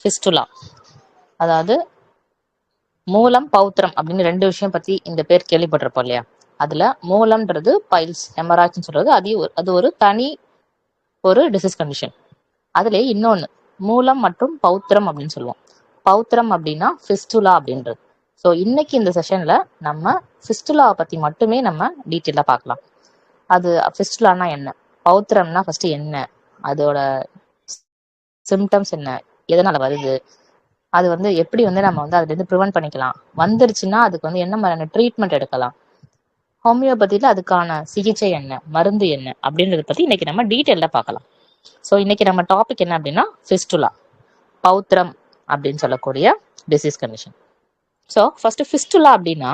Fistula. அதாவது மூலம் பௌத்திரம் அப்படின்னு ரெண்டு விஷயம் பத்தி இந்த பேர் கேள்விப்பட்டிருப்போம் இல்லையா? அதுல மூலம்ன்றது பைல்ஸ் ஹெமராய்ட்ஸ்னு சொல்றது, அது ஒரு தனி ஒரு டிசீஸ் கண்டிஷன். அதுல இன்னொன்னு மூலம் மற்றும் பௌத்திரம் அப்படின்னு சொல்லுவோம். பௌத்திரம் அப்படின்னா ஃபிஸ்டுலா அப்படின்றது. ஸோ இன்னைக்கு இந்த செஷன்ல நம்ம ஃபிஸ்டுலாவை பத்தி மட்டுமே நம்ம டீட்டெயிலாக பார்க்கலாம். அது ஃபிஸ்டுலானா என்ன, பௌத்திரம்னா ஃபர்ஸ்ட் என்ன, அதோட சிம்டம்ஸ் என்ன, எதனால வருது, அது எப்படி நம்ம அதுல இருந்து ப்ரிவென்ட் பண்ணிக்கலாம், வந்துருச்சுன்னா அதுக்கு என்ன மாதிரியான ட்ரீட்மெண்ட் எடுக்கலாம், ஹோமியோபதியில அதுக்கான சிகிச்சை என்ன, மருந்து என்ன அப்படின்றத பத்தி இன்னைக்கு நம்ம டீட்டெயில்ல பார்க்கலாம். ஸோ இன்னைக்கு நம்ம டாபிக் என்ன அப்படின்னா ஃபிஸ்டுலா, பௌத்திரம் அப்படின்னு சொல்லக்கூடிய disease condition. So first fistula அப்படின்னா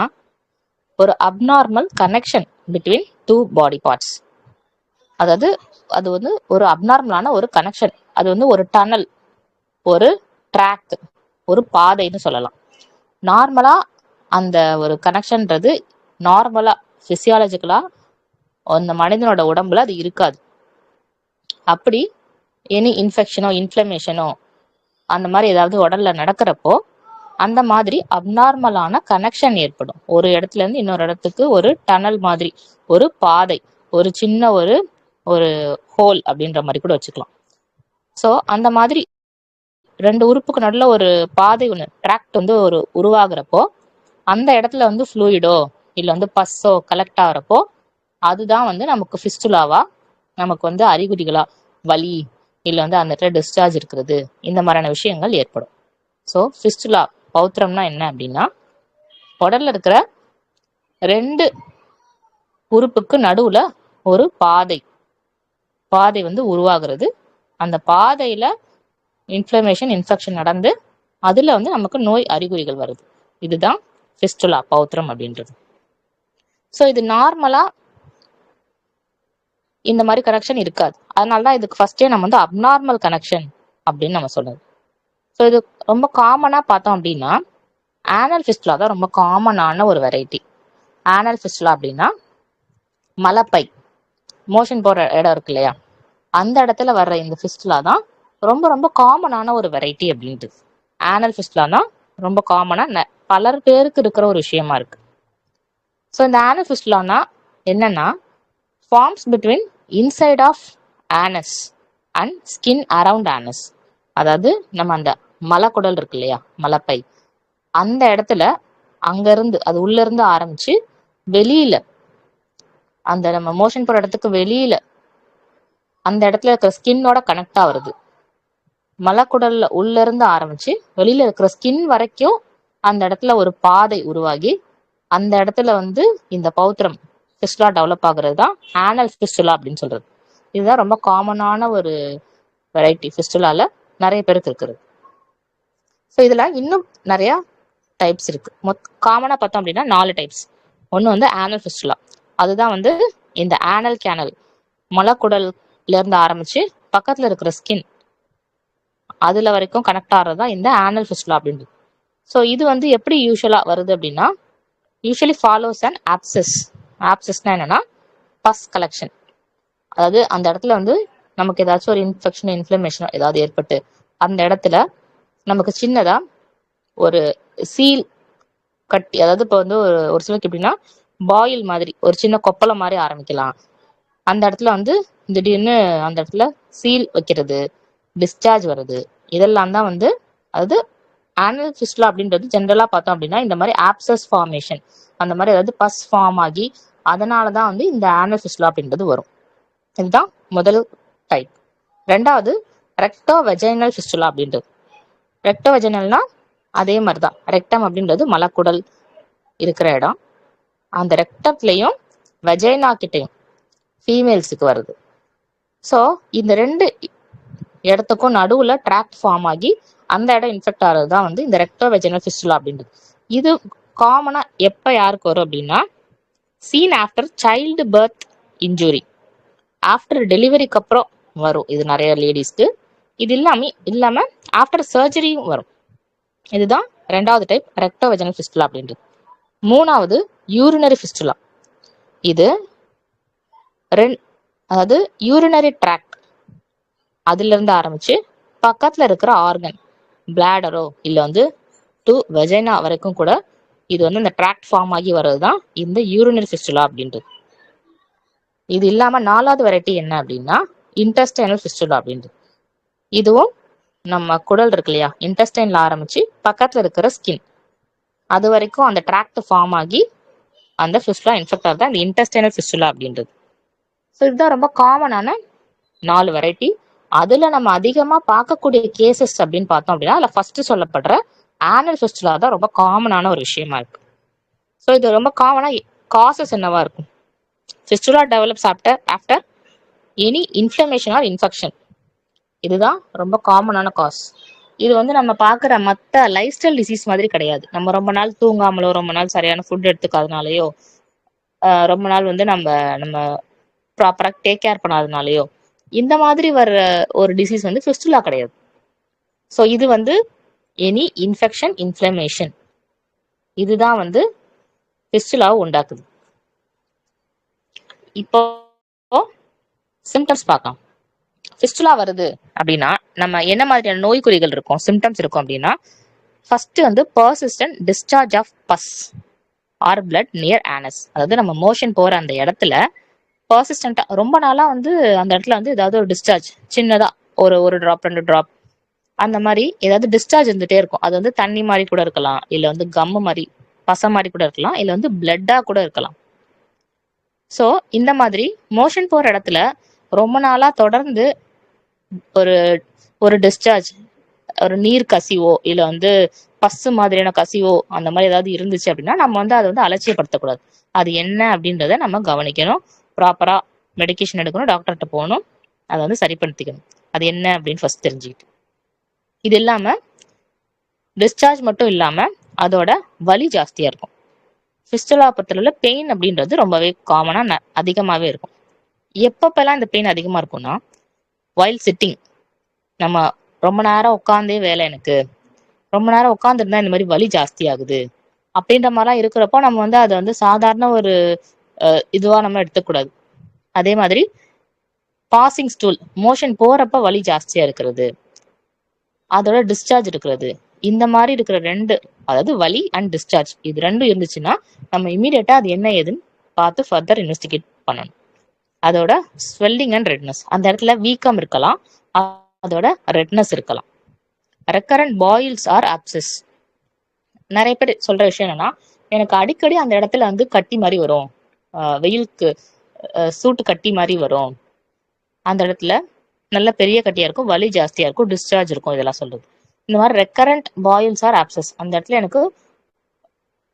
ஒரு abnormal connection between two body parts. அதாவது அது ஒரு அப்நார்மலான ஒரு கனெக்ஷன், அது ஒரு டனல், ஒரு ட்ராக், ஒரு பாதைன்னு சொல்லலாம். நார்மலா அந்த ஒரு கனெக்ஷன்ன்றது நார்மலா பிசியாலஜிக்கலா அந்த மனிதனோட உடம்புல அது இருக்காது. அப்படி எனி இன்ஃபெக்ஷனோ இன்ஃப்ளமேஷனோ அந்த மாதிரி ஏதாவது உடல்ல நடக்கிறப்போ அந்த மாதிரி அப்நார்மலான கனெக்ஷன் ஏற்படும். ஒரு இடத்துல இருந்து இன்னொரு இடத்துக்கு ஒரு டனல் மாதிரி, ஒரு பாதை, ஒரு சின்ன ஒரு ஒரு ஹோல் அப்படின்ற மாதிரி கூட வச்சுக்கலாம். ஸோ அந்த மாதிரி ரெண்டு உறுப்புக்கு நடுவில் ஒரு பாதை ஒன்று ட்ராக்ட் ஒரு உருவாகிறப்போ அந்த இடத்துல ஃப்ளூயிடோ இல்லை பஸ்ஸோ கலெக்ட் ஆகிறப்போ அதுதான் நமக்கு ஃபிஸ்டுலாவா நமக்கு அறிகுறிகளா வலி இல்லை அந்த இடத்துல டிஸ்சார்ஜ் இருக்கிறது, இந்த மாதிரியான விஷயங்கள் ஏற்படும். ஸோ ஃபிஸ்டுலா பௌத்திரம்னா என்ன அப்படின்னா உடல்ல இருக்கிற ரெண்டு உறுப்புக்கு நடுவுல ஒரு பாதை உருவாகிறது. அந்த பாதையில இன்ஃப்ளமேஷன் இன்ஃபெக்ஷன் நடந்து அதுல நமக்கு நோய் அறிகுறிகள் வருது. இதுதான் ஃபிஸ்டுலா பௌத்திரம் அப்படின்றது. ஸோ இது நார்மலா இந்த மாதிரி கனெக்ஷன் இருக்காது. அதனாலதான் இதுக்கு ஃபர்ஸ்டே நம்ம அப்நார்மல் கனெக்ஷன் அப்படின்னு நம்ம சொல்றது. ஸோ இது ரொம்ப காமனா பார்த்தோம் அப்படின்னா ஆனல் ஃபிஸ்டுலா தான் ரொம்ப காமனான ஒரு வெரைட்டி. ஆனல் ஃபிஸ்டுலா அப்படின்னா மலப்பை, மோஷன் போற இடம் இருக்கு இல்லையா, அந்த இடத்துல வர்ற இந்த ஃபிஸ்டுலா தான் ரொம்ப ரொம்ப காமனான ஒரு வெரைட்டி அப்படின்ட்டு. ஆனல் ஃபிஸ்டுலானா ரொம்ப காமனா பலர் பேருக்கு இருக்கிற ஒரு விஷயமா இருக்கு. ஸோ இந்த ஆனல் ஃபிஸ்டுலானா என்னன்னா forms between inside of anus and skin around anus. அதாவது நம்ம அந்த மலக்குடல் இருக்கு இல்லையா, மலப்பை, அந்த இடத்துல அங்க இருந்து அது உள்ள இருந்து ஆரம்பிச்சு வெளியில அந்த நம்ம மோஷன் போற இடத்துக்கு வெளியில அந்த இடத்துல இருக்கிற ஸ்கின்னோட கனெக்ட் ஆகுறது. மலக்குடல்ல உள்ள இருந்து ஆரம்பிச்சு வெளியில இருக்கிற ஸ்கின் வரைக்கும் அந்த இடத்துல ஒரு பாதை உருவாகி அந்த இடத்துல இந்த பௌத்திரம் ஃபிஸ்டுலா டெவலப் ஆகுறது தான் ஆனல் ஃபிஸ்டுலா அப்படின்னு சொல்றது. இதுதான் ரொம்ப காமனான ஒரு வெரைட்டி ஃபிஸ்டுலால நிறைய பேருக்கு இருக்கிறது. ஸோ இதுல இன்னும் நிறைய டைப்ஸ் இருக்கு. காமனா பார்த்தோம் அப்படின்னா 4 டைப்ஸ். ஒன்று ஆனல் ஃபிஸ்டுலா, அதுதான் இந்த ஆனல் கேனல் மலக்குடல்ல இருந்து ஆரம்பிச்சு பக்கத்துல இருக்கிற ஸ்கின் அதுல வரைக்கும் கனெக்ட் ஆகிறதா இந்த ஆனல் ஃபிஸ்டுலா அப்படின்றது. ஸோ இது எப்படி யூஸ்வலா வருது அப்படின்னா யூஸ்வலி ஃபாலோஸ் அண்ட் ஆப்சஸ். ஆப்சஸ்னா என்னன்னா பஸ் கலெக்ஷன். அதாவது அந்த இடத்துல நமக்கு ஏதாச்சும் ஒரு இன்ஃபெக்ஷனோ இன்ஃப்ளமேஷனோ ஏதாவது ஏற்பட்டு அந்த இடத்துல நமக்கு சின்னதா ஒரு சீல் கட்டி, அதாவது இப்போ ஒரு சிலருக்கு எப்படின்னா பாயில் மாதிரி ஒரு சின்ன கொப்பளை மாதிரி ஆரம்பிக்கலாம். அந்த இடத்துல திடீர்னு அந்த இடத்துல சீல் வைக்கிறது, டிஸ்சார்ஜ் வருது, இதெல்லாம் தான் அதாவது ஆனல் ஃபிஸ்டுலா அப்படின்றது. ஜென்ரலா பார்த்தோம் அப்படின்னா இந்த மாதிரி ஆப்சஸ் ஃபார்மேஷன் அந்த மாதிரி அதாவது பஸ் ஃபார்ம் ஆகி அதனாலதான் இந்த ஆனல் ஃபிஸ்டுலா அப்படின்றது வரும். இதுதான் முதல் டைப். ரெண்டாவது ரெக்டோ வெஜைனல் ஃபிஸ்டுலா அப்படின்றது. ரெக்டோ வெஜைனல்னா அதே மாதிரிதான், ரெக்டம் அப்படின்றது மலக்குடல் இருக்கிற இடம், அந்த ரெக்டத்துலயும் வெஜைனா கிட்டையும் ஃபீமேல்ஸுக்கு வருது. ஸோ இந்த ரெண்டு இடத்துக்கும் நடுவுல ட்ராக்ட் ஃபார்ம் ஆகி அந்த இடம் இன்ஃபெக்ட் ஆகிறது தான் இந்த ரெக்டோ வெஜைனல் ஃபிஸ்டுலா அப்படின்றது. இது காமனா எப்ப யாருக்கு வரும் அப்படின்னா seen after child birth injury, after டெலிவரிக்கு அப்புறம் வரும். இது நிறைய லேடிஸ்க்கு. இது இல்லாம ஆஃப்டர் சர்ஜரியும் வரும். இதுதான் ரெண்டாவது டைப் ரெக்டோ வெஜைனல் ஃபிஸ்டுலா அப்படின்றது. மூணாவது யூரினரி ஃபிஸ்டுலா. இது அதாவது யூரினரி ட்ராக்ட் அதுல இருந்து ஆரம்பிச்சு பக்கத்துல இருக்கிற ஆர்கன், பிளாடரோ இல்லை வந்து டு வெஜைனா வரைக்கும் கூட இது வந்து இந்த ட்ராக்ட் ஃபார்ம் ஆகி வர்றது தான் இந்த யூரினரி ஃபிஸ்டுலா அப்படின்றது. இது இல்லாம 4வது வெரைட்டி என்ன அப்படின்னா இன்டெஸ்டைனல் ஃபிஸ்டுலா அப்படின்றது. இதுவும் நம்ம குடல் இருக்கு இல்லையா, இன்டெஸ்டைன்ல ஆரம்பிச்சு பக்கத்துல இருக்கிற ஸ்கின் அது வரைக்கும் அந்த ட்ராக்ட் ஃபார்ம் ஆகி அந்த ஃபிஸ்டுலா இன்ஃபெக்ட் ஆகுது அந்த இன்டெஸ்டைனல் ஃபிஸ்டுலா அப்படின்றது. ஸோ இதுதான் ரொம்ப காமனான 4 வெரைட்டி. அதுல நம்ம அதிகமா பார்க்கக்கூடிய கேசஸ் அப்படின்னு பார்த்தோம் அப்படின்னா அதுல ஃபர்ஸ்ட் சொல்லப்படுற ஆனல் ஃபிஸ்டுலா தான் ரொம்ப காமனான ஒரு விஷயமா இருக்கு. ஸோ இது ரொம்ப காமனா காசஸ் என்னவா இருக்கும்? Fistula develops after any inflammation or infection. இதுதான் ரொம்ப காமனான காஸ். இது வந்து நம்ம பார்க்குற மற்ற லைஃப் ஸ்டைல் டிசீஸ் மாதிரி கிடையாது. நம்ம ரொம்ப நாள் தூங்காமலோ ரொம்ப நாள் சரியான ஃபுட் எடுத்துக்காதனாலயோ ரொம்ப நாள் வந்து நம்ம நம்ம ப்ராப்பராக டேக் கேர் பண்ணாதனாலயோ இந்த மாதிரி வர்ற ஒரு டிசீஸ் வந்து ஃபிஸ்டுலா கிடையாது. ஸோ இது வந்து எனி இன்ஃபெக்ஷன் இன்ஃப்ளமேஷன் இதுதான் வந்து ஃபிஸ்டுலாவை உண்டாக்குது. இப்போ சிம்டம்ஸ் பார்க்கலாம். ஃபிஸ்டுலா வருது அப்படின்னா நம்ம என்ன மாதிரியான நோய்க்குறிகள் இருக்கும், சிம்டம்ஸ் இருக்கும் அப்படின்னா ஃபர்ஸ்ட் வந்து persistent discharge of pus or blood near anus. அதாவது நம்ம மோஷன் போற அந்த இடத்துல பர்சிஸ்டண்டா ரொம்ப நாளா வந்து அந்த இடத்துல வந்து ஏதாவது ஒரு டிஸ்சார்ஜ் சின்னதா ஒரு டிராப் 2 டிராப் அந்த மாதிரி ஏதாவது டிஸ்சார்ஜ் இருந்துட்டே இருக்கும். அது வந்து தண்ணி மாதிரி கூட இருக்கலாம், இல்ல வந்து கம்மு மாதிரி பசை மாதிரி கூட இருக்கலாம், இல்ல வந்து பிளட்டா கூட இருக்கலாம். ஸோ இந்த மாதிரி மோஷன் போற இடத்துல ரொம்ப நாளா தொடர்ந்து ஒரு ஒரு டிஸ்சார்ஜ் ஒரு நீர் கசிவோ இல்ல வந்து பசு மாதிரியான கசிவோ அந்த மாதிரி ஏதாவது இருந்துச்சு அப்படின்னா நம்ம வந்து அதை வந்து அலட்சியப்படுத்தக்கூடாது. அது என்ன அப்படின்றத நம்ம கவனிக்கணும், ப்ராப்பரா மெடிக்கேஷன் எடுக்கணும், டாக்டர்கிட்ட போகணும், அதை வந்து சரிப்படுத்திக்கணும். அது என்ன அப்படின்னு ஃபர்ஸ்ட் தெரிஞ்சுக்கிட்டு, இது இல்லாம டிஸ்சார்ஜ் மட்டும் இல்லாம அதோட வலி ஜாஸ்தியா இருக்கும். ஃபிஸ்டுலா பொறுத்தளவுல பெயின் அப்படின்றது ரொம்பவே காமனா அதிகமாவே இருக்கும். எப்பப்பெல்லாம் இந்த பெயின் அதிகமா இருக்கும்னா வைல் சிட்டிங், நம்ம ரொம்ப நேரம் உட்காந்தே வேலை, எனக்கு ரொம்ப நேரம் உட்காந்துருந்தா இந்த மாதிரி வலி ஜாஸ்தி ஆகுது அப்படின்ற மாதிரிலாம் இருக்கிறப்போ நம்ம வந்து அதை வந்து சாதாரண ஒரு இதுவா நம்ம எடுத்துக்கூடாது. அதே மாதிரி பாசிங் ஸ்டூல், மோஷன் போறப்ப வலி ஜாஸ்தியா இருக்கிறது, அதோட டிஸ்சார்ஜ் இருக்கிறது, இந்த மாதிரி இருக்கிற அதாவது வலி அண்ட் டிஸ்சார்ஜ் இது ரெண்டும் இருந்துச்சுன்னா நம்ம இமீடியட்டா அது என்ன ஏதுன்னு பார்த்து ஃபர்தர் இன்வெஸ்டிகேட் பண்ணணும். அதோட ஸ்வெல்லிங் அண்ட் ரெட்னஸ், அந்த இடத்துல வீக்கம் இருக்கலாம், அதோட ரெட்னஸ் இருக்கலாம். ரெக்கரண்ட் பாயில்ஸ் ஆர் ஆப்சஸ், நிறைய பேர் சொல்ற விஷயம் என்னன்னா எனக்கு அடிக்கடி அந்த இடத்துல வந்து கட்டி மாதிரி வரும், வெயிலுக்கு சூட்டு கட்டி மாதிரி வரும், அந்த இடத்துல நல்ல பெரிய கட்டியா இருக்கும், வலி ஜாஸ்தியா இருக்கும், டிஸ்சார்ஜ் இருக்கும், இதெல்லாம் சொல்றது. இந்த மாதிரி ரெக்கரண்ட் பாயில்ஸ் ஆர் ஆப்சஸ், அந்த இடத்துல எனக்கு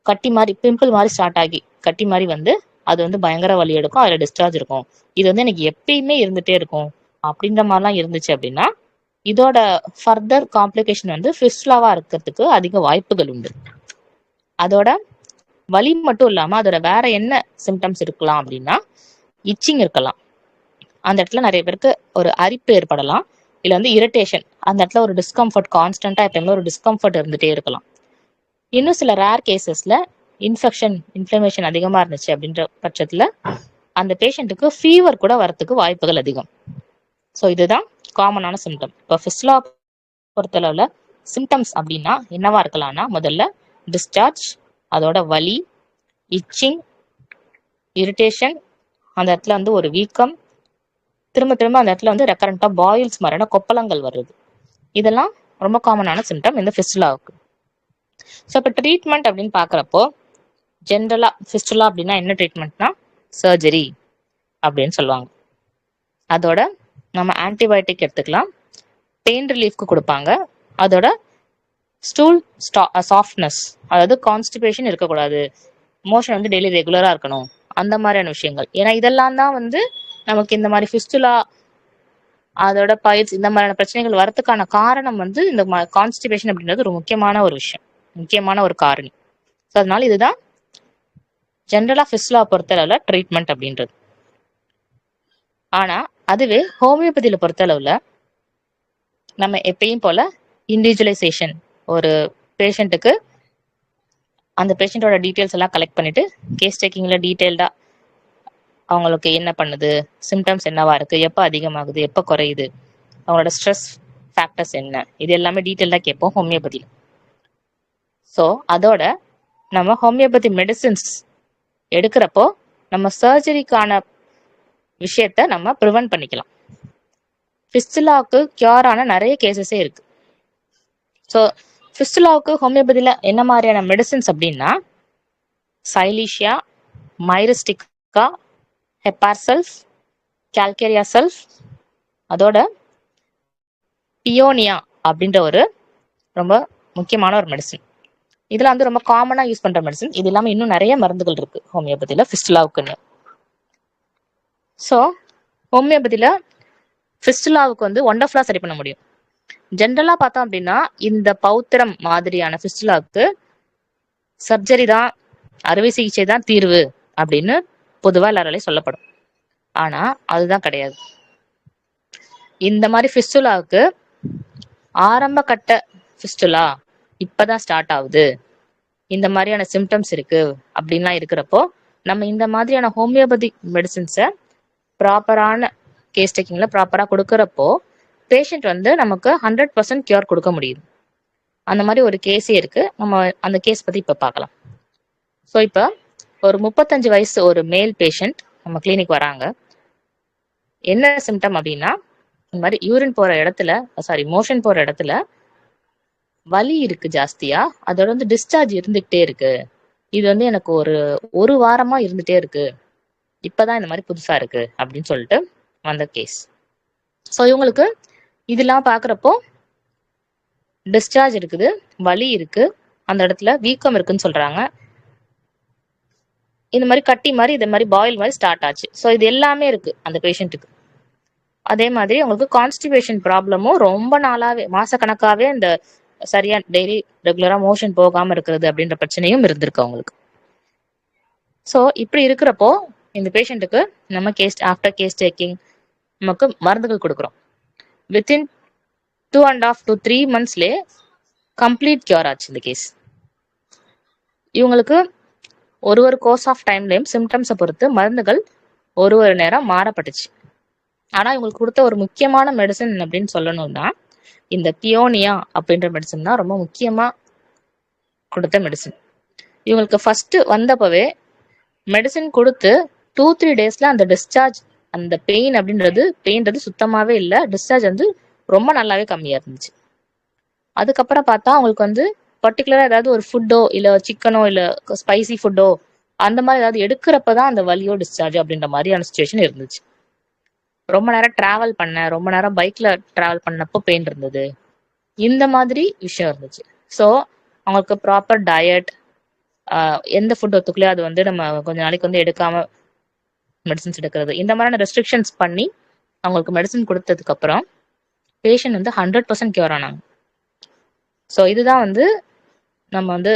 கட்டி மாதிரி பிம்பிள் மாதிரி ஸ்டார்ட் ஆகி கட்டி மாதிரி வந்து அது வந்து பயங்கர வலி எடுக்கும், அதுல டிஸ்சார்ஜ் இருக்கும், இது வந்து எனக்கு எப்பயுமே இருந்துட்டே இருக்கும் அப்படின்ற மாதிரிலாம் இருந்துச்சு அப்படின்னா இதோட ஃபர்தர் காம்ப்ளிகேஷன் வந்து ஃபிஸ்டுலாவா இருக்கிறதுக்கு அதிக வாய்ப்புகள் உண்டு. அதோட வலி மட்டும் இல்லாம அதோட வேற என்ன சிம்டம்ஸ் இருக்கலாம் அப்படின்னா இச்சிங் இருக்கலாம், அந்த இடத்துல நிறைய பேருக்கு ஒரு அரிப்பு ஏற்படலாம், இல்ல வந்து இரிட்டேஷன், அந்த இடத்துல ஒரு டிஸ்கம்ஃபர்ட், கான்ஸ்டன்டா எப்பயுமே ஒரு டிஸ்கம்ஃபர்ட் இருந்துட்டே இருக்கலாம். இன்னும் சில ரேர் கேசஸ்ல இன்ஃபெக்ஷன் இன்ஃப்ளமேஷன் அதிகமா இருந்துச்சு அப்படின்ற பட்சத்துல அந்த பேஷண்ட்டுக்கு ஃபீவர் கூட வரத்துக்கு வாய்ப்புகள் அதிகம். ஸோ இதுதான் காமனான சிம்டம். இப்போ ஃபிஸ்டுலா பொறுத்தளவுல சிம்டம்ஸ் அப்படின்னா என்னவா இருக்கலாம்னா முதல்ல டிஸ்சார்ஜ், அதோட வலி, இச்சிங், இரிட்டேஷன், அந்த இடத்துல வந்து ஒரு வீக்கம், திரும்ப திரும்ப அந்த இடத்துல வந்து ரெக்கரண்டா பாயில்ஸ் மாதிரியான கொப்பளங்கள் வருது, இதெல்லாம் ரொம்ப காமனான சிம்டம் இந்த ஃபிஸ்டுலாவுக்கு. ஸோ இப்போ ட்ரீட்மெண்ட் அப்படின்னு பார்க்குறப்போ ஜென்ரலா ஃபிஸ்டுலா அப்படின்னா என்ன ட்ரீட்மெண்ட்னா சர்ஜரி அப்படின்னு சொல்லுவாங்க. அதோட நம்ம ஆன்டிபயோட்டிக் எடுத்துக்கலாம், பெயின் ரிலீஃப்க்கு கொடுப்பாங்க, அதோட ஸ்டூல் சாஃப்ட்னஸ், அதாவது கான்ஸ்டிபேஷன் இருக்கக்கூடாது, மோஷன் வந்து டெய்லி ரெகுலரா இருக்கணும், அந்த மாதிரியான விஷயங்கள். ஏன்னா இதெல்லாம் தான் வந்து நமக்கு இந்த மாதிரி ஃபிஸ்டுலா அதோட பைல்ஸ் இந்த மாதிரியான பிரச்சனைகள் வரதுக்கான காரணம் வந்து இந்த கான்ஸ்டிபேஷன் அப்படின்றது ஒரு முக்கியமான ஒரு விஷயம், முக்கியமான ஒரு காரணி. ஸோ அதனால இதுதான் ஜென்ரலா ஃபிஸ்டுலா பொறுத்தளவுல ட்ரீட்மெண்ட் அப்படின்றது. ஆனா அதுவே ஹோமியோபதியில பொறுத்தளவுல நம்ம எப்பயும் போல இண்டிவிஜுவலைசேஷன், ஒரு பேஷண்ட்டுக்கு அந்த பேஷண்ட்டோட டீட்டெயில்ஸ் எல்லாம் கலெக்ட் பண்ணிட்டு கேஸ் டேக்கிங்ல டீட்டெயில்டா அவங்களுக்கு என்ன பண்ணுது, சிம்டம்ஸ் என்னவா இருக்கு, எப்போ அதிகமாகுது, எப்போ குறையுது, அவங்களோட ஸ்ட்ரெஸ் ஃபேக்டர்ஸ் என்ன, இது எல்லாமே டீட்டெயிலாக கேட்போம் ஹோமியோபதியில். ஸோ அதோட நம்ம ஹோமியோபதி மெடிசின்ஸ் எடுக்கிறப்போ நம்ம சர்ஜரிக்கான விஷயத்த நம்ம ப்ரிவென்ட் பண்ணிக்கலாம். ஃபிஸ்டுலாவுக்கு கியூர் ஆன நிறைய கேசஸே இருக்கு. ஸோ ஃபிஸ்டுலாவுக்கு ஹோமியோபதியில் என்ன மாதிரியான மெடிசின்ஸ் அப்படின்னா சைலீஷியா, மைரிஸ்டிகா, ஹெப்பார்சல்ஃப், கால்கேரியா சல்ஃப், அதோட பியோனியா அப்படின்ற ஒரு ரொம்ப முக்கியமான ஒரு மெடிசின். இதுல வந்து ரொம்ப காமனா யூஸ் பண்ற மெடிசின். இது இல்லாம இன்னும் நிறைய மருந்துகள் இருக்கு ஹோமியோபதியில ஃபிஸ்டுலாவுக்குன்னு. ஸோ ஹோமியோபதியில ஃபிஸ்டுலாவுக்கு வந்து ஒண்டர்ஃபுல்லா சரி பண்ண முடியும். ஜென்ரலா பார்த்தோம் அப்படின்னா இந்த பௌத்திரம் மாதிரியான ஃபிஸ்டுலாவுக்கு சர்ஜரி தான், அறுவை சிகிச்சை தான் தீர்வு அப்படின்னு பொதுவா எல்லாராலையும் சொல்லப்படும். ஆனா அதுதான் கிடையாது. இந்த மாதிரி ஃபிஸ்டுலாவுக்கு ஆரம்ப கட்ட ஃபிஸ்டுலா இப்பதான் ஸ்டார்ட் ஆகுது, இந்த மாதிரியான சிம்டம்ஸ் இருக்கு அப்படின்லாம் இருக்கிறப்போ நம்ம இந்த மாதிரியான ஹோமியோபதி மெடிசின்ஸை ப்ராப்பரான கேஸ் டேக்கிங்ல ப்ராப்பரா கொடுக்கறப்போ பேஷண்ட் வந்து நமக்கு 100% கியூர் கொடுக்க முடியுது. அந்த மாதிரி ஒரு கேஸே இருக்கு. நம்ம அந்த கேஸ் பத்தி இப்ப பார்க்கலாம். ஸோ இப்போ ஒரு 35 வயசு ஒரு மேல் பேஷண்ட் நம்ம கிளினிக் வராங்க. என்ன சிம்டம் அப்படின்னா இந்த மாதிரி யூரின் போற இடத்துல, மோஷன் போற இடத்துல வலி இருக்கு ஜாஸ்தியா, அதோட வந்து டிஸ்சார்ஜ் இருந்துகிட்டே இருக்கு. இது வந்து எனக்கு ஒரு வாரமா இருந்துட்டே இருக்கு, இப்பதான் இந்த மாதிரி புதுசா இருக்கு அப்படின்னு சொல்லிட்டு வந்த கேஸ். ஸோ இவங்களுக்கு இதெல்லாம் பாக்குறப்போ டிஸ்சார்ஜ் இருக்குது, வலி இருக்கு, அந்த இடத்துல வீக்கம் இருக்குன்னு சொல்றாங்க. இந்த மாதிரி கட்டி மாதிரி இந்த மாதிரி பாயில் மாதிரி ஸ்டார்ட் ஆச்சு. ஸோ இது எல்லாமே இருக்கு அந்த பேஷண்ட்டுக்கு. அதே மாதிரி அவங்களுக்கு கான்ஸ்டிபேஷன் ப்ராப்ளமும் ரொம்ப நாளாவே, மாசக்கணக்காவே இந்த சரியா டெய்லி ரெகுலரா மோஷன் போகாம இருக்கிறது அப்படின்ற பிரச்சனையும் இருந்திருக்கு அவங்களுக்கு. ஸோ இப்படி இருக்கிறப்போ இந்த பேஷண்ட்டுக்கு நம்ம ஆஃப்டர் கேஸ் டேக்கிங் நமக்கு மருந்துகள் கொடுக்குறோம். வித்தின் 2.5 to 3 monthsலேயே கம்ப்ளீட் கியூர் ஆச்சு இந்த கேஸ். இவங்களுக்கு ஒரு கோர்ஸ் ஆஃப் டைம்லையும் சிம்டம்ஸை பொறுத்து மருந்துகள் ஒரு நேரம் மாறப்பட்டுச்சு. ஆனா இவங்களுக்கு கொடுத்த ஒரு முக்கியமான மெடிசன் அப்படின்னு சொல்லணும்னா இந்த பியோனியா அப்படின்ற மெடிசன் தான் ரொம்ப முக்கியமா கொடுத்த மெடிசன். இவங்களுக்கு ஃபர்ஸ்ட் வந்தப்பவே மெடிசன் கொடுத்து 2-3 daysல அந்த டிஸ்சார்ஜ், அந்த பெயின்றது சுத்தமாவே இல்லை, டிஸ்சார்ஜ் வந்து ரொம்ப நல்லாவே கம்மியா இருந்துச்சு. அதுக்கப்புறம் பார்த்தா அவங்களுக்கு வந்து பர்டிகுலரா ஏதாவது ஒரு ஃபுட்டோ இல்ல சிக்கனோ இல்ல ஸ்பைசி ஃபுட்டோ அந்த மாதிரி ஏதாவது எடுக்கிறப்பதான் அந்த வலியோ டிஸ்சார்ஜ் அப்படின்ற மாதிரியான சுச்சுவேஷன் இருந்துச்சு. ரொம்ப நேரம் டிராவல் ரொம்ப நேரம் பைக்ல டிராவல் பண்ணப்போ பெயின் இருந்தது, இந்த மாதிரி விஷயம் இருந்துச்சு. ஸோ அவங்களுக்கு ப்ராப்பர் டயட், எந்த ஃபுட் ஒத்துக்கலையோ அது வந்து நம்ம கொஞ்ச நாளைக்கு வந்து எடுக்காம மெடிசின்ஸ் எடுக்கிறது, இந்த மாதிரியான ரெஸ்ட்ரிக்ஷன்ஸ் பண்ணி அவங்களுக்கு மெடிசின் கொடுத்ததுக்கு அப்புறம் பேஷண்ட் வந்து 100% கியூர் ஆனாங்க. ஸோ இதுதான் வந்து நம்ம வந்து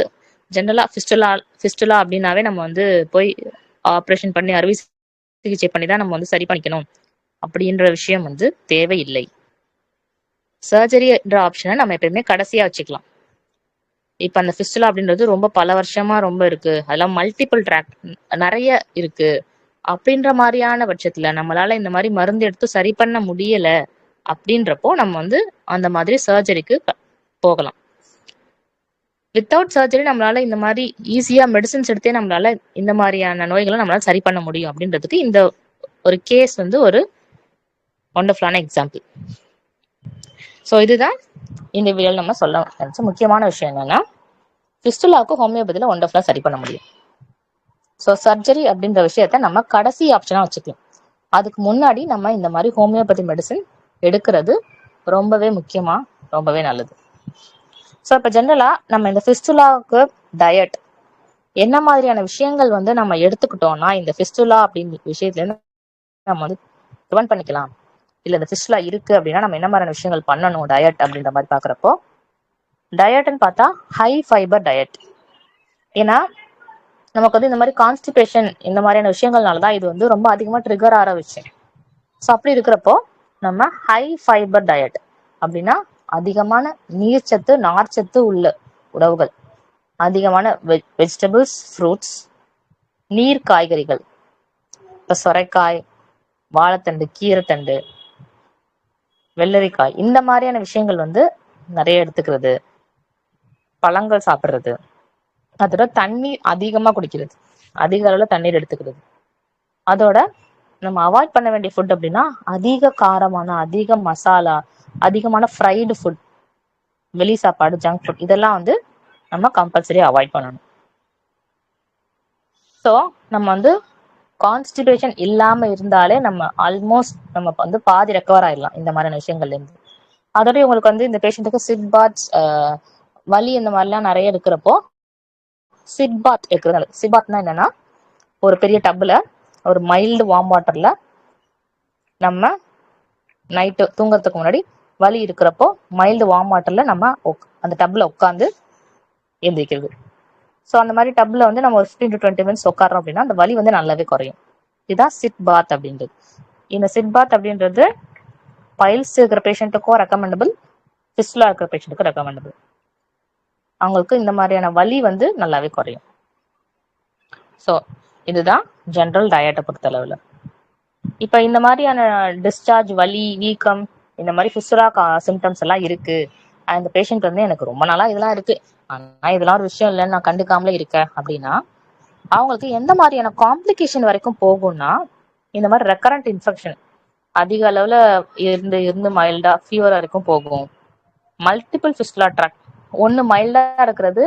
ஜென்ரலா ஃபிஸ்டுலா அப்படின்னாவே நம்ம வந்து போய் ஆப்ரேஷன் பண்ணி அறுவை சிகிச்சை பண்ணி தான் நம்ம வந்து சரி பண்ணிக்கணும் அப்படின்ற விஷயம் வந்து தேவையில்லை. சர்ஜரின்ற ஆப்ஷனை நம்ம எப்பயுமே கடைசியா வச்சுக்கலாம். இப்ப அந்த ஃபிஸ்டுலா அப்படின்றது ரொம்ப பல வருஷமா ரொம்ப இருக்கு, அதெல்லாம் மல்டிபிள் ட்ராக் நிறைய இருக்கு அப்படின்ற மாதிரியான பட்சத்துல நம்மளால இந்த மாதிரி மருந்து எடுத்து சரி பண்ண முடியல அப்படின்றப்போ நம்ம வந்து அந்த மாதிரி சர்ஜரிக்கு போகலாம். வித்தவுட் சர்ஜரி நம்மளால இந்த மாதிரி ஈஸியா மெடிசின்ஸ் எடுத்தே நம்மளால இந்த மாதிரியான நோய்களை நம்மளால சரி பண்ண முடியும் அப்படின்றதுக்கு இந்த ஒரு கேஸ் வந்து ஒரு ஒண்டர்ஃபுல்லான எக்ஸாம்பிள். ஸோ இதுதான் இந்த வீடியோவில் நம்ம சொல்ல நினைச்ச முக்கியமான விஷயம் என்னன்னா ஃபிஸ்டுலாவுக்கு ஹோமியோபதியில் ஒண்டர்ஃபுல்லா சரி பண்ண முடியும். ஸோ சர்ஜரி அப்படின்ற விஷயத்த நம்ம கடைசி ஆப்ஷனா வச்சுக்கலாம். அதுக்கு முன்னாடி நம்ம இந்த மாதிரி ஹோமியோபதி மெடிசின் எடுக்கிறது ரொம்பவே முக்கியமா, ரொம்பவே நல்லது. ஸோ இப்போ ஜென்ரலா நம்ம இந்த ஃபிஸ்டுலாவுக்கு டயட் என்ன மாதிரியான விஷயங்கள் வந்து நம்ம எடுத்துக்கிட்டோம்னா இந்த ஃபிஸ்டுலா அப்படின்ற விஷயத்துல இருந்து நம்ம வந்து ப்ரிவென்ட் பண்ணிக்கலாம், இல்ல இந்த ஃபிஸ்டுலா இருக்கு அப்படின்னா நம்ம என்ன மாதிரியான விஷயங்கள் பண்ணணும் டயட் அப்படின்ற மாதிரி பாக்குறப்போ டயட்னு பார்த்தா ஹை ஃபைபர் டயட். ஏன்னா நமக்கு வந்து இந்த மாதிரி கான்ஸ்டிபேஷன் இந்த மாதிரியான விஷயங்கள்னாலதான் இது வந்து ரொம்ப அதிகமா ட்ரிகர் ஆகிற விஷயம். ஸோ அப்படி இருக்கிறப்போ நம்ம ஹை ஃபைபர் டயட் அப்படின்னா அதிகமான நீர்ச்சத்து நார்ச்சத்து உள்ள உணவுகள், அதிகமான வெஜிடபிள்ஸ், ஃப்ரூட்ஸ், நீர் காய்கறிகள், இப்ப சொரைக்காய், வாழைத்தண்டு, கீரைத்தண்டு, வெள்ளரிக்காய், இந்த மாதிரியான விஷயங்கள் வந்து நிறைய எடுத்துக்கிறது, பழங்கள் சாப்பிடுறது, அதோட தண்ணீர் அதிகமா குடிக்கிறது, அதிக அளவுல தண்ணீர் எடுத்துக்கிறது. அதோட நம்ம அவாய்ட் பண்ண வேண்டிய ஃபுட் அப்படின்னா அதிக காரமான, அதிக மசாலா, அதிகமான ஃப்ரைடு ஃபுட், வெளி சாப்பாடு, ஜங்க் ஃபுட், இதெல்லாம் வந்து நம்ம கம்பல்சரி அவாய்ட் பண்ணணும். ஸோ நம்ம வந்து கான்ஸ்டிபேஷன் இல்லாம இருந்தாலே நம்ம ஆல்மோஸ்ட் நம்ம வந்து பாதி ரெக்கவர் ஆயிடலாம் இந்த மாதிரியான விஷயங்கள்ல இருந்து. அதோடய உங்களுக்கு வந்து இந்த பேஷண்ட்டுக்கு சிட் பாத்ஸ், வலி இந்த மாதிரிலாம் நிறைய இருக்கிறப்போ சிட் பாத் இருக்கிறது. சிட் பாத்னா என்னன்னா, ஒரு பெரிய டப்புல ஒரு மைல்டு வார்ம் வாட்டர்ல நம்ம நைட்டு தூங்குறதுக்கு முன்னாடி வலி இருக்கிறப்போ மைல்டு வார்ம் வாட்டர்ல நம்ம அந்த டப்ல உட்காந்து எந்திரிக்கிறது. ஸோ அந்த மாதிரி டப்ல வந்து நம்ம ஒரு 15 to 20 minutes உட்காரோம் அப்படின்னா அந்த வலி வந்து நல்லாவே குறையும். இதுதான் சிட் பாத் அப்படின்றது. இந்த சிட் பாத் அப்படின்றது பைல்ஸ் இருக்கிற பேஷண்ட்டுக்கும் ரெக்கமெண்டபிள், ஃபிஸ்டுலா இருக்கிற பேஷண்ட்டுக்கும் ரெக்கமெண்டபிள். அவங்களுக்கு இந்த மாதிரியான வலி வந்து நல்லாவே குறையும். ஸோ இதுதான் ஜென்ரல் டயட்டை பொறுத்தளவுல. இப்ப இந்த மாதிரியான டிஸ்சார்ஜ், வலி, வீக்கம், இந்த மாதிரி ஃபிஸ்டுலா சிம்டம்ஸ் எல்லாம் இருக்கு, அந்த பேஷண்ட் வந்து எனக்கு ரொம்ப நாளா இதெல்லாம் இருக்கு, ஆனா இதெல்லாம் ஒரு விஷயம் இல்லைன்னு நான் கண்டுக்காமலே இருக்கேன் அப்படின்னா அவங்களுக்கு எந்த மாதிரியான காம்ப்ளிகேஷன் வரைக்கும் போகும்னா, இந்த மாதிரி ரெக்கரண்ட் இன்ஃபெக்ஷன் அதிக அளவுல இருந்து இருந்து மைல்டா ஃபீவர் வரைக்கும் போகும். மல்டிபிள் ஃபிஸ்டுலா ட்ராக்ட், ஒன்னு மைல்டா இருக்கிறது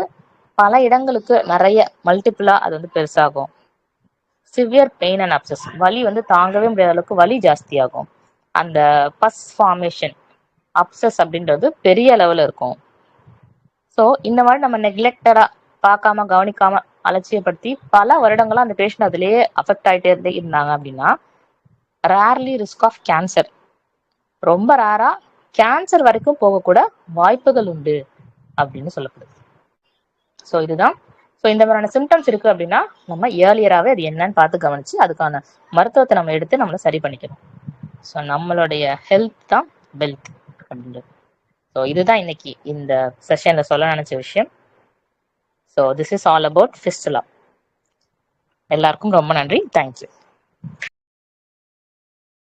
பல இடங்களுக்கு நிறைய மல்டிபிளா அது வந்து பெருசாகும். சிவியர் பெயின் அண்ட் அப்சஸ், வலி வந்து தாங்கவே முடியாத அளவுக்கு வலி ஜாஸ்தியாகும். அந்த பஸ் ஃபார்மேஷன், அப்சஸ் அப்படின்றது பெரிய லெவல்ல இருக்கும். ஸோ இந்த மாதிரி நம்ம நெக்லெக்டடா பார்க்காம, கவனிக்காம, அலட்சியப்படுத்தி பல வருடங்களா அந்த பேஷண்ட் அதுலயே அஃபெக்ட் ஆயிட்டே இருந்தாங்க அப்படின்னா ரேர்லி ரிஸ்க் ஆஃப் கேன்சர், ரொம்ப ரேரா கேன்சர் வரைக்கும் போகக்கூட வாய்ப்புகள் உண்டு அப்படின்னு சொல்லப்படுது. ஸோ இதுதான். ஸோ இந்த மாதிரியான சிம்டம்ஸ் இருக்கு அப்படின்னா நம்ம ஏர்லியராகவே அது என்னன்னு பார்த்து கவனிச்சு அதுக்கான மருத்துவத்தை நம்ம எடுத்து நம்மளை சரி பண்ணிக்கணும். ஸோ நம்மளுடைய ஹெல்த் தான் வெல்த் அப்படின்றது. ஸோ இதுதான் இன்னைக்கு இந்த செஷன்ல சொல்ல நினைச்ச விஷயம். So this is all about fistula. எல்லாருக்கும் ரொம்ப நன்றி. தேங்க்யூ.